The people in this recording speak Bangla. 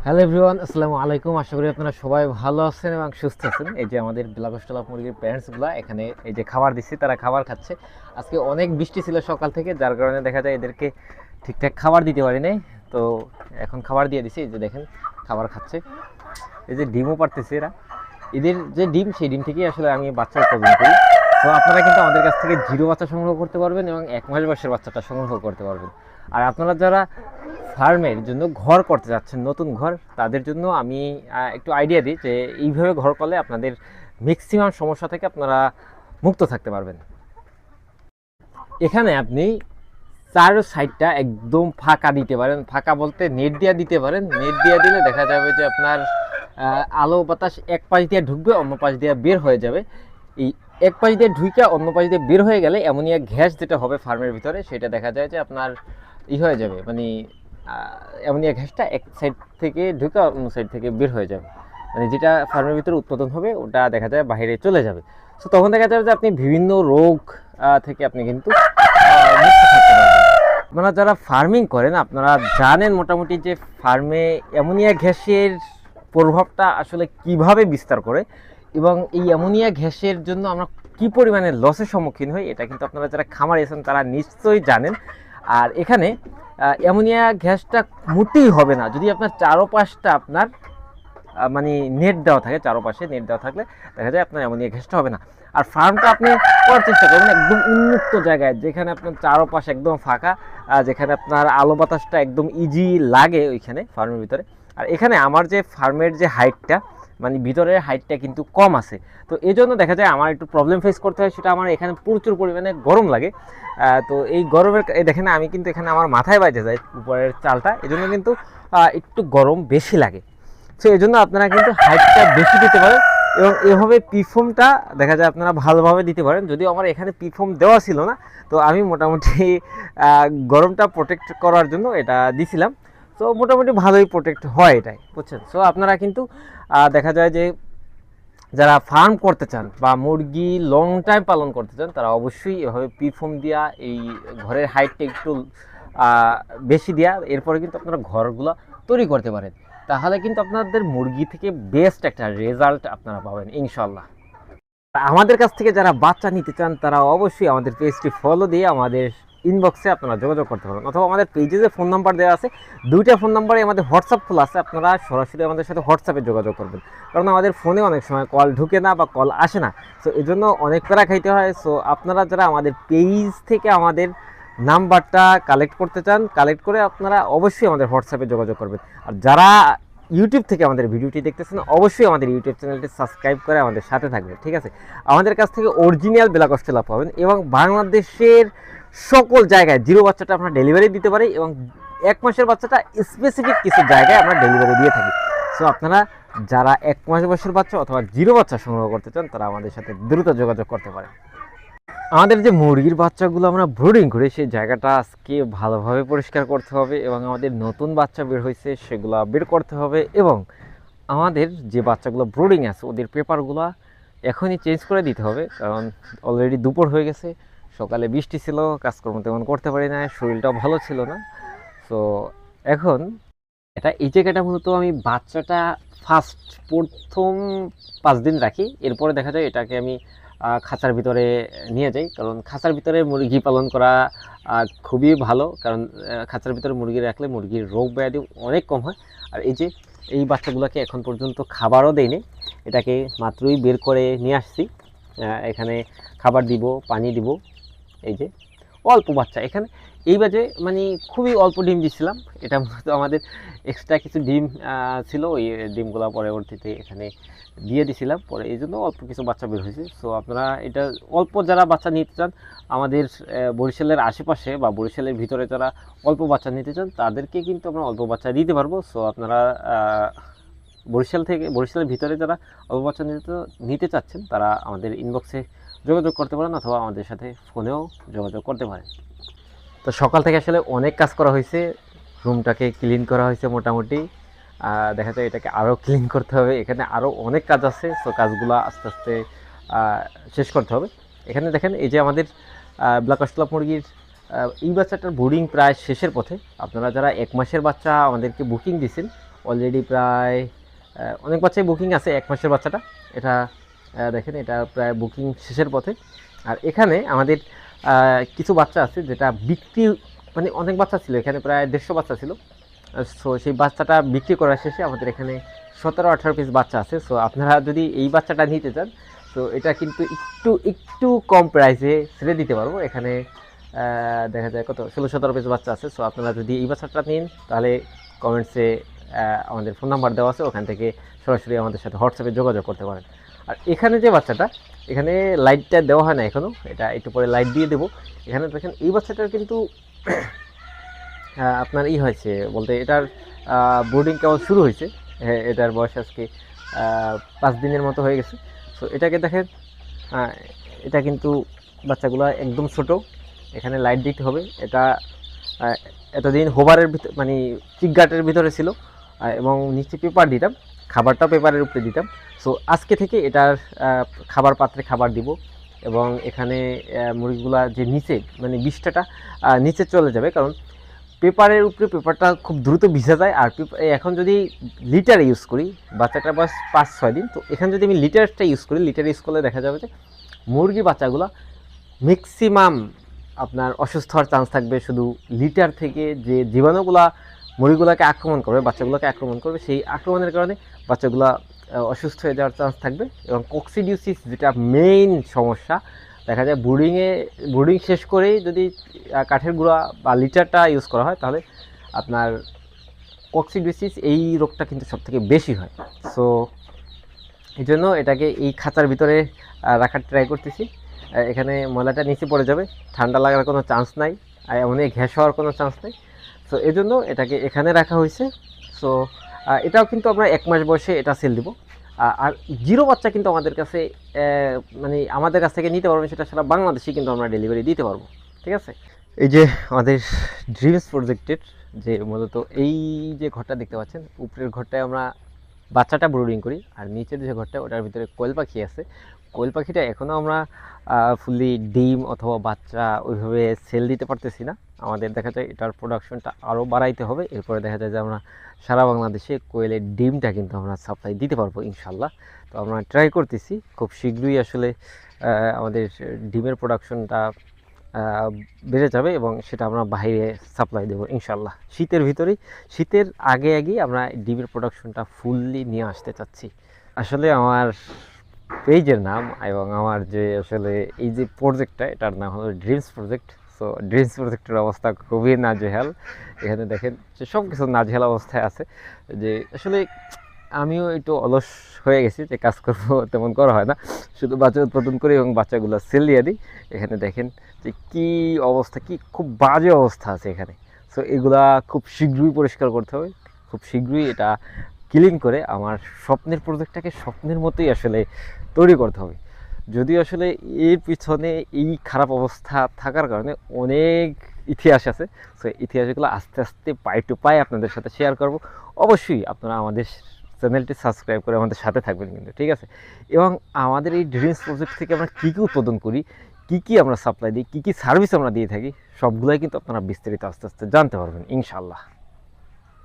হ্যালো এভরিওয়ান, আসসালামু আলাইকুম। আশা করি আপনারা সবাই ভালো আছেন এবং সুস্থ আছেন। এই যে আমাদের ব্ল্যাক অস্ট্রেলিয়া মুরগির প্যারেন্টসগুলো এখানে এই যে খাবার দিচ্ছি, তারা খাবার খাচ্ছে। আজকে অনেক বৃষ্টি ছিল সকাল থেকে, যার কারণে দেখা যায় এদেরকে ঠিকঠাক খাবার দিতে পারি নাই। তো এখন খাবার দিয়ে দিছি, এই যে দেখেন খাবার খাচ্ছে। এই যে ডিমও পারতেছে এরা। এদের যে ডিম, সেই ডিম থেকেই আসলে আমি বাচ্চা উৎপাদন করি। তো আপনারা কিন্তু আমাদের কাছ থেকে জিরো বাচ্চা সংগ্রহ করতে পারবেন এবং 1 মাস বয়সের বাচ্চাটা সংগ্রহ করতে পারবেন। আর আপনারা যারা ফার্মের জন্য ঘর করতে যাচ্ছেন, নতুন ঘর, তাদের জন্য আমি একটু আইডিয়া দিই যে এইভাবে ঘর করলে আপনাদের ম্যাক্সিমাম সমস্যা থেকে আপনারা মুক্ত থাকতে পারবেন। এখানে আপনি চার সাইডটা একদম ফাঁকা দিতে পারেন। ফাঁকা বলতে নেট দিয়ে দিতে পারেন। নেট দিয়ে দিলে দেখা যাবে যে আপনার আলো বাতাস এক পাশ দিয়ে ঢুকবে, অন্য পাশ দিয়ে বের হয়ে যাবে। এই এক পাশ দিয়ে ঢুকে অন্য পাশ দিয়ে বের হয়ে গেলে অ্যামোনিয়া গ্যাস যেটা হবে ফার্মের ভিতরে, সেটা দেখা যায় যে আপনার হয়ে যাবে, মানে অ্যামোনিয়া গ্যাসটা এক সাইড থেকে ঢুকে অন্য সাইড থেকে বের হয়ে যাবে। মানে যেটা ফার্মের ভিতরে উৎপাদন হবে ওটা দেখা যায় বাইরে চলে যাবে। সো তখন দেখা যাবে যে আপনি বিভিন্ন রোগ থেকে আপনি কিন্তু মুক্ত থাকতে পারবেন। আপনারা যারা ফার্মিং করেন আপনারা জানেন মোটামুটি যে ফার্মে অ্যামোনিয়া গ্যাসের প্রভাবটা আসলে কিভাবে বিস্তার করে এবং এই অ্যামোনিয়া গ্যাসের জন্য আমরা কি পরিমাণে লসের সম্মুখীন হই, এটা কিন্তু আপনারা যারা খামারে আছেন তারা নিশ্চয়ই জানেন। আর এখানে অ্যামোনিয়া গ্যাসটা মোটেই হবে না যদি আপনার চারপাশটা আপনার মানে নেট দেওয়া থাকে। চারপাশে নেট দেওয়া থাকলে দেখা যায় আপনার অ্যামোনিয়া গ্যাসটা হবে না। আর ফার্মটা আপনি করার চেষ্টা করবেন একদম উন্মুক্ত জায়গায়, যেখানে আপনার চারপাশ একদম ফাঁকা, যেখানে আপনার আলো বাতাসটা একদম ইজি লাগে ওইখানে ফার্মের ভিতরে। আর এখানে আমার যে ফার্মের যে হাইটটা, মানে ভিতরের হাইটটা কিন্তু কম আছে। তো এই জন্য দেখা যায় আমার একটু প্রবলেম ফেস করতে হয়, সেটা আমার এখানে প্রচুর পরিমাণে গরম লাগে। তো এই গরমের দেখেন আমি কিন্তু এখানে আমার মাথায় বাইতে যায় উপরের চালটা, এই জন্য কিন্তু একটু গরম বেশি লাগে। সো এই জন্য আপনারা কিন্তু হাইটটা বেশি দিতে পারেন এবং এভাবে পিফোমটা দেখা যায় আপনারা ভালোভাবে দিতে পারেন। যদিও আমার এখানে পিফোম দেওয়া ছিল না, তো আমি মোটামুটি গরমটা প্রোটেক্ট করার জন্য এটা দিছিলাম। তো মোটামুটি ভালোই প্রোটেক্ট হয় এটাই, বুঝছেন। সো আপনারা কিন্তু দেখা যায় যে যারা ফার্ম করতে চান বা মুরগি লং টাইম পালন করতে চান, তারা অবশ্যই এভাবে পিফোম দিয়া এই ঘরের হাইটটা একটু বেশি দেওয়া, এরপরে কিন্তু আপনারা ঘরগুলো তৈরি করতে পারেন। তাহলে কিন্তু আপনাদের মুরগি থেকে বেস্ট একটা রেজাল্ট আপনারা পাবেন ইনশাল্লাহ। আমাদের কাছ থেকে যারা বাচ্চা নিতে চান তারা অবশ্যই আমাদের পেজটি ফলো দিয়ে আমাদের ইনবক্সে আপনারা যোগাযোগ করতে পারেন, অথবা আমাদের পেজে যে ফোন নাম্বার দেওয়া আছে, দুইটা ফোন নাম্বারে আমাদের হোয়াটসঅ্যাপ খোলা আছে, আপনারা সরাসরি আমাদের সাথে হোয়াটসঅ্যাপে যোগাযোগ করবেন। কারণ আমাদের ফোনে অনেক সময় কল ঢুকে না বা কল আসে না। সো এই জন্য অনেক প্যারা খাইতে হয়। সো আপনারা যারা আমাদের পেজ থেকে আমাদের নাম্বারটা কালেক্ট করতে চান, কালেক্ট করে আপনারা অবশ্যই আমাদের হোয়াটসঅ্যাপে যোগাযোগ করবেন। আর যারা ইউটিউব থেকে আমাদের ভিডিওটি দেখতেছেন অবশ্যই আমাদের ইউটিউব চ্যানেলটি সাবস্ক্রাইব করে আমাদের সাথে থাকবেন, ঠিক আছে। আমাদের কাছ থেকে অরিজিনাল ব্ল্যাক অস্ট্রেলিয়া পাবেন এবং বাংলাদেশের সকল জায়গায় জিরো বাচ্চাটা আমরা ডেলিভারি দিতে পারি এবং 1 মাসের বাচ্চাটা স্পেসিফিক কিছু জায়গায় আমরা ডেলিভারি দিয়ে থাকি। সো আপনারা যারা 1 মাস বয়সের বাচ্চা অথবা জিরো বাচ্চা সংগ্রহ করতে চান তারা আমাদের সাথে দ্রুত যোগাযোগ করতে পারেন। আমাদের যে মুরগির বাচ্চাগুলো আমরা ব্রুডিং করি সেই জায়গাটা আজকে ভালোভাবে পরিষ্কার করতে হবে এবং আমাদের নতুন বাচ্চা বের হয়েছে সেগুলো বের করতে হবে এবং আমাদের যে বাচ্চাগুলো ব্রুডিং আছে ওদের পেপারগুলো এখনই চেঞ্জ করে দিতে হবে, কারণ অলরেডি দুপুর হয়ে গেছে, সকালে বৃষ্টি ছিল, কাজকর্ম তেমন করতে পারি না, শরীরটাও ভালো ছিল না। সো এখন এই জায়গাটা মূলত আমি বাচ্চাটা প্রথম 5 দিন রাখি, এরপরে দেখা যায় এটাকে আমি খাঁচার ভিতরে নিয়ে যাই, কারণ খাঁচার ভিতরে মুরগি পালন করা খুবই ভালো, কারণ খাঁচার ভিতরে মুরগি রাখলে মুরগির রোগ ব্যাধি অনেক কম হয়। আর এই বাচ্চাগুলোকে এখন পর্যন্ত খাবারও দেয়নি, এটাকে মাত্রই বের করে নিয়ে আসছি। এখানে খাবার দিব, পানি দিব। এই যে অল্প বাচ্চা এখানে এই বাজে, মানে খুবই অল্প ডিম দিচ্ছিলাম। এটা মূলত আমাদের এক্সট্রা কিছু ডিম ছিল, ওই ডিমগুলো পরবর্তীতে এখানে দিয়ে দিছিলাম, পরে এই জন্য অল্প কিছু বাচ্চা বের হয়েছে। সো আপনারা এটা অল্প যারা বাচ্চা নিতে চান, আমাদের বরিশালের আশেপাশে বা বরিশালের ভিতরে যারা অল্প বাচ্চা নিতে চান তাদেরকে কিন্তু আমরা অল্প বাচ্চা দিতে পারবো। সো আপনারা বরিশালের ভিতরে যারা অল্প বাচ্চা নিতে চাচ্ছেন তারা আমাদের ইনবক্সে যোগাযোগ করতে পারেন অথবা আমাদের সাথে ফোনেও যোগাযোগ করতে পারেন। তো সকাল থেকে আসলে অনেক কাজ করা হয়েছে, রুমটাকে ক্লিন করা হয়েছে মোটামুটি, দেখা যায় এটাকে আরও ক্লিন করতে হবে, এখানে আরও অনেক কাজ আছে। সো কাজগুলো আস্তে আস্তে শেষ করতে হবে। এখানে দেখেন এই যে আমাদের ব্ল্যাক অস্ট্রেলিয়া মুরগির এই বাচ্চাটার ব্রুডিং প্রায় শেষের পথে। আপনারা যারা 1 মাসের বাচ্চা আমাদেরকে বুকিং দিয়েছেন অলরেডি প্রায় অনেক বাচ্চাই বুকিং আছে। 1 মাসের বাচ্চাটা এটা দেখেন, এটা প্রায় বুকিং শেষের পথে। আর এখানে আমাদের কিছু বাচ্চা আছে যেটা বিক্রি, মানে অনেক বাচ্চা ছিল এখানে, প্রায় 150 বাচ্চা ছিল। সো সেই বাচ্চাটা বিক্রি করার শেষে আমাদের এখানে 17-18 পিস বাচ্চা আছে। সো আপনারা যদি এই বাচ্চাটা নিতে চান, তো এটা কিন্তু একটু কম প্রাইসে ছেড়ে দিতে পারবো। এখানে দেখা যায় কত 16-17 পিস বাচ্চা আছে। সো আপনারা যদি এই বাচ্চাটা নিন, তাহলে কমেন্টসে আমাদের ফোন নাম্বার দেওয়া আছে, ওখান থেকে সরাসরি আমাদের সাথে হোয়াটসঅ্যাপে যোগাযোগ করতে পারেন। আর এখানে যে বাচ্চাটা, এখানে লাইটটা দেওয়া হয় না এখনও, এটা একটু পরে লাইট দিয়ে দেবো। এখানে দেখেন এই বাচ্চাটার কিন্তু আপনার হয়েছে বলতে, এটার বোর্ডিং কেবল শুরু হয়েছে। এটার বয়স আজকে 5 দিনের মতো হয়ে গেছে। সো এটাকে দেখেন, এটা কিন্তু বাচ্চাগুলো একদম ছোট। এখানে লাইট দিতে হবে। এটা এতদিন হোবারের ভিতর, মানে চিকগাটের ভিতরে ছিল, এবং নিচে পেপার দিতাম, খাবারটাও পেপারের উপরে দিতাম। সো আজকে থেকে এটার খাবার পাত্রে খাবার দিব, এবং এখানে মুরগিগুলা যে নিচে, মানে বিষ্ঠাটা নিচে চলে যাবে, কারণ পেপারের উপরে পেপারটা খুব দ্রুত ভিজে যায়। আর এখন যদি লিটার ইউজ করি, বাচ্চাটার বয়স 5-6 দিন, তো এখানে যদি আমি লিটারটা ইউজ করি, লিটার ইউজ করলে দেখা যাবে যে মুরগি বাচ্চাগুলো ম্যাক্সিমাম আপনার অসুস্থ হওয়ার চান্স থাকবে। শুধু লিটার থেকে যে জীবাণুগুলা মুরগিগুলোকে আক্রমণ করবে, বাচ্চাগুলোকে আক্রমণ করবে, সেই আক্রমণের কারণে বাচ্চাগুলো অসুস্থ হয়ে যাওয়ার চান্স থাকবে। এবং কক্সিডিওসিস যেটা মেইন সমস্যা, দেখা যায় ব্রুডিং শেষ করেই যদি কাঠের গুঁড়া বা লিটারটা ইউজ করা হয়, তাহলে আপনার কক্সিডিওসিস এই রোগটা কিন্তু সবথেকে বেশি হয়। সো এই জন্য এটাকে এই খাঁচার ভিতরে রাখার ট্রাই করতেছি। এখানে ময়লাটা নিচে পড়ে যাবে, ঠান্ডা লাগার কোনো চান্স নাই, আর এমনই ঘ্যাস হওয়ার কোনো চান্স নেই। সো এই জন্য এটাকে এখানে রাখা হয়েছে। সো এটাও কিন্তু আমরা 1 মাস বয়সে এটা সেল দিব। আর জিরো বাচ্চা কিন্তু আমাদের কাছে, মানে আমাদের কাছ থেকে নিতে পারবেন, সেটা সারা বাংলাদেশে কিন্তু আমরা ডেলিভারি দিতে পারবো। ঠিক আছে, এই যে আমাদের ড্রিমস প্রজেক্টের যে মূলত এই যে ঘরটা দেখতে পাচ্ছেন, উপরের ঘরটায় আমরা বাচ্চাটা ব্রুডিং করি, আর নিচের যে ঘরটা, ওটার ভিতরে কোয়েল পাখি আছে। কোয়েল পাখিটা এখনও আমরা ফুললি ডিম অথবা বাচ্চা ওইভাবে সেল দিতে পারতেছি না। আমাদের দেখা যায় এটার প্রোডাকশনটা আরও বাড়াইতে হবে। এরপরে দেখা যায় যে আমরা সারা বাংলাদেশে কোয়েলের ডিমটা কিন্তু আমরা সাপ্লাই দিতে পারবো ইনশাল্লাহ। তো আমরা ট্রাই করতেছি, খুব শীঘ্রই আসলে আমাদের ডিমের প্রোডাকশনটা বেড়ে যাবে, এবং সেটা আমরা বাইরে সাপ্লাই দেবো ইনশাল্লাহ শীতের ভিতরেই। শীতের আগেই আমরা ডিমের প্রোডাকশনটা ফুললি নিয়ে আসতে চাচ্ছি। আসলে আমার পেজের নাম এবং আমার যে আসলে এই যে প্রজেক্টটা, এটার নাম হলো ড্রিমস প্রজেক্ট। সো ড্রিমস প্রজেক্টের অবস্থা খুবই নাজেহাল। এখানে দেখেন যে সব কিছু নাজেহাল অবস্থায় আছে। যে আসলে আমিও একটু অলস হয়ে গেছি, যে কাজ করবো তেমন করা হয় না, শুধু বাচ্চা উৎপাদন করি এবং বাচ্চাগুলো সেল দিয়ে দিই। এখানে দেখেন যে কী অবস্থা, কি খুব বাজে অবস্থা আছে এখানে। সো এগুলা খুব শীঘ্রই পরিষ্কার করতে হবে, খুব শীঘ্রই এটা ক্লিন করে আমার স্বপ্নের প্রজেক্টটাকে স্বপ্নের মতোই আসলে তৈরি করতে হবে। যদিও আসলে এর পিছনে এই খারাপ অবস্থা থাকার কারণে অনেক ইতিহাস আছে। সো ইতিহাসগুলো আস্তে আস্তে পাই টু পাই আপনাদের সাথে শেয়ার করব। অবশ্যই আপনারা আমাদের চ্যানেলটি সাবস্ক্রাইব করে আমাদের সাথে থাকবেন কিন্তু, ঠিক আছে। এবং আমাদের এই ড্রিমস প্রজেক্ট থেকে আমরা কী কী উৎপাদন করি, কী কী আমরা সাপ্লাই দিই, কী কী সার্ভিস আমরা দিয়ে থাকি, সবগুলোই কিন্তু আপনারা বিস্তারিত আস্তে আস্তে জানতে পারবেন ইনশাল্লাহ।